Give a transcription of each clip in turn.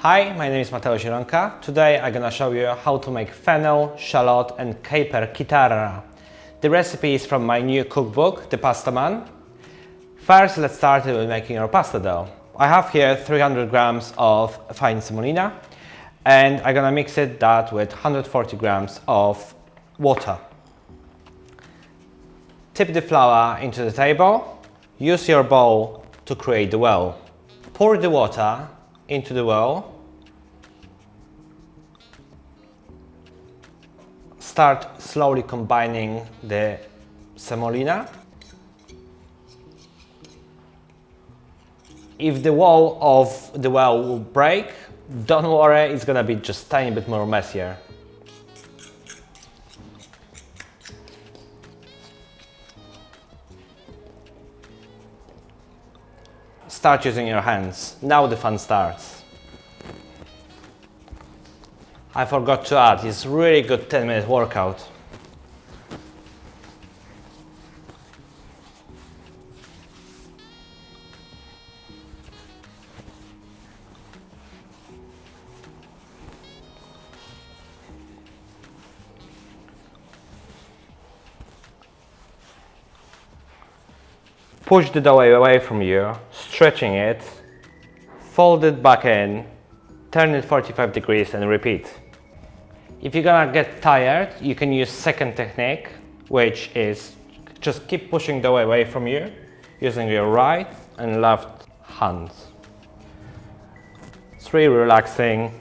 Hi, my name is Zielonka. Today I'm gonna show you how to make fennel, shallot and caper chitarra. The recipe is from my new cookbook, The Pasta Man. First, let's start with making our pasta dough. I have here 300 grams of fine semolina and I'm gonna mix that with 140 grams of water. Tip the flour into the table. Use your bowl to create the well. Pour the water into the well. Start slowly combining the semolina. If the wall of the well will break, don't worry, it's gonna be just a tiny bit more messier. Start using your hands. Now the fun starts. I forgot to add, it's really good 10-minute workout. Push the dough away from you, stretching it, fold it back in, turn it 45 degrees and repeat. If you're gonna get tired, you can use second technique, which is just keep pushing dough away from you using your right and left hands. It's really relaxing,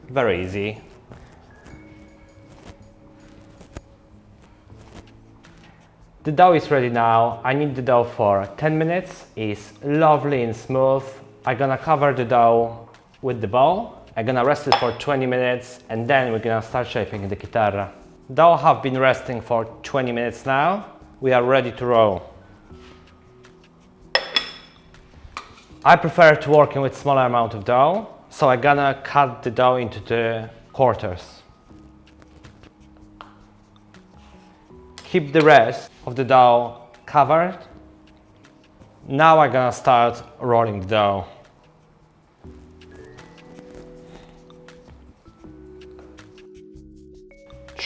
very easy. The dough is ready now. I need the dough for 10 minutes. It's lovely and smooth. I'm gonna cover the dough with the bowl. I'm gonna rest it for 20 minutes and then we're gonna start shaping the chitarra. Dough have been resting for 20 minutes now. We are ready to roll. I prefer to working with smaller amount of dough, so I'm gonna cut the dough into the quarters. Keep the rest of the dough covered. Now I'm gonna start rolling the dough.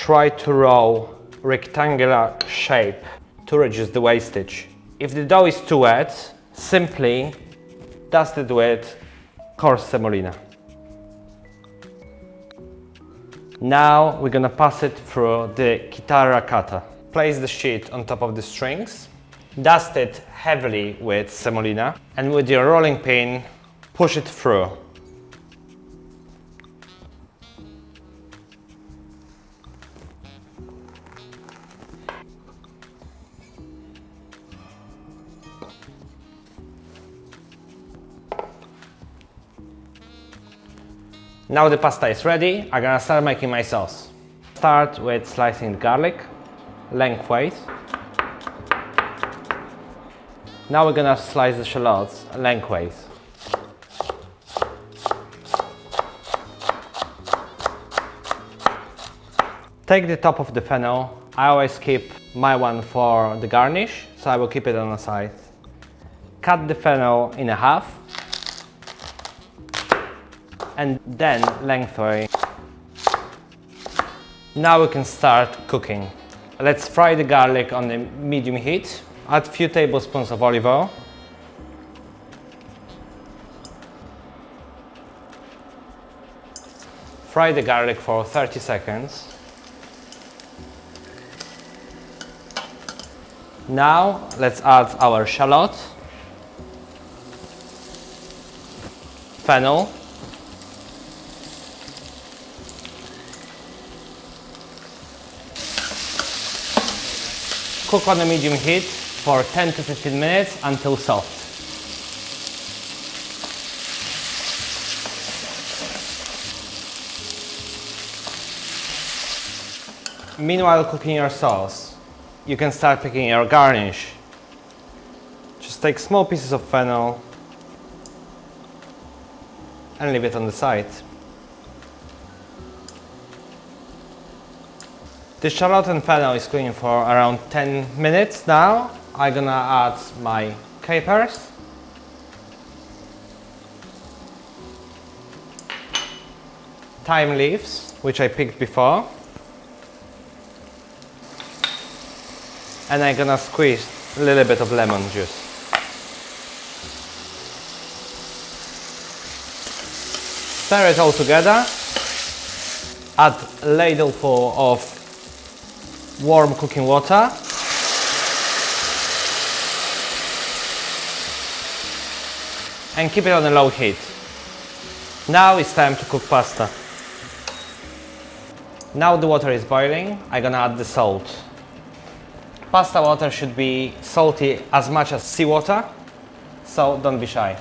Try to roll rectangular shape to reduce the wastage. If the dough is too wet, simply dust it with coarse semolina. Now we're gonna pass it through the chitarra cutter. Place the sheet on top of the strings, dust it heavily with semolina, and with your rolling pin, push it through. Now the pasta is ready, I'm gonna start making my sauce. Start with slicing the garlic lengthwise. Now we're gonna slice the shallots lengthwise. Take the top of the fennel. I always keep my one for the garnish, so I will keep it on the side. Cut the fennel in half and then lengthwise. Now we can start cooking. Let's fry the garlic on the medium heat. Add a few tablespoons of olive oil. Fry the garlic for 30 seconds. Now let's add our shallot, fennel, cook on a medium heat for 10 to 15 minutes until soft. Meanwhile cooking your sauce, you can start picking your garnish. Just take small pieces of fennel and leave it on the side. The shallot and fennel is cooking for around 10 minutes now. I'm gonna add my capers, thyme leaves, which I picked before. And I'm gonna squeeze a little bit of lemon juice. Stir it all together. Add a ladleful of warm cooking water. And keep it on a low heat. Now it's time to cook pasta. Now the water is boiling, I'm gonna add the salt. Pasta water should be salty as much as seawater, so don't be shy.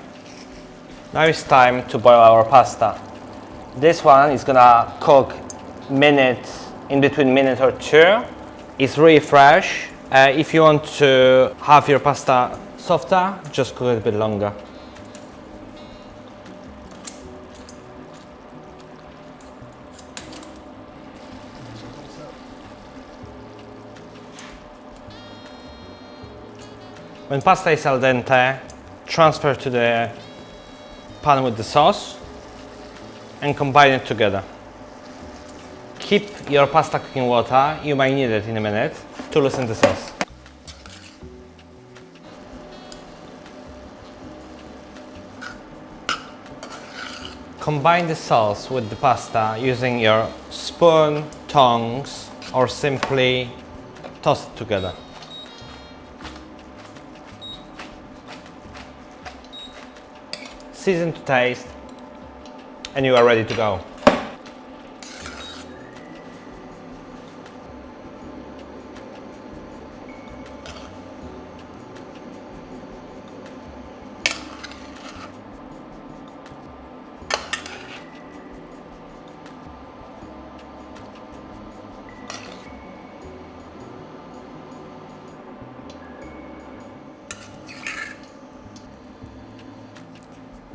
Now it's time to boil our pasta. This one is gonna cook in between minute or two. It's really fresh. If you want to have your pasta softer, just cook it a bit longer. When pasta is al dente, transfer to the pan with the sauce and combine it together. Keep your pasta cooking water, you might need it in a minute, to loosen the sauce. Combine the sauce with the pasta using your spoon, tongs, or simply toss it together. Season to taste, and you are ready to go.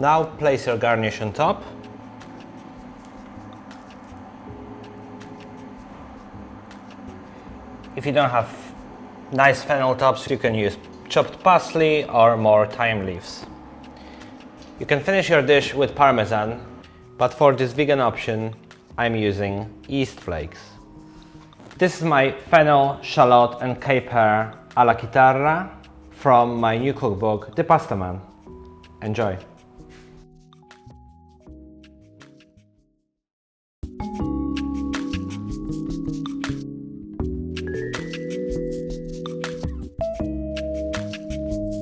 Now place your garnish on top. If you don't have nice fennel tops, you can use chopped parsley or more thyme leaves. You can finish your dish with parmesan, but for this vegan option, I'm using yeast flakes. This is my fennel, shallot and caper alla chitarra from my new cookbook, The Pasta Man. Enjoy!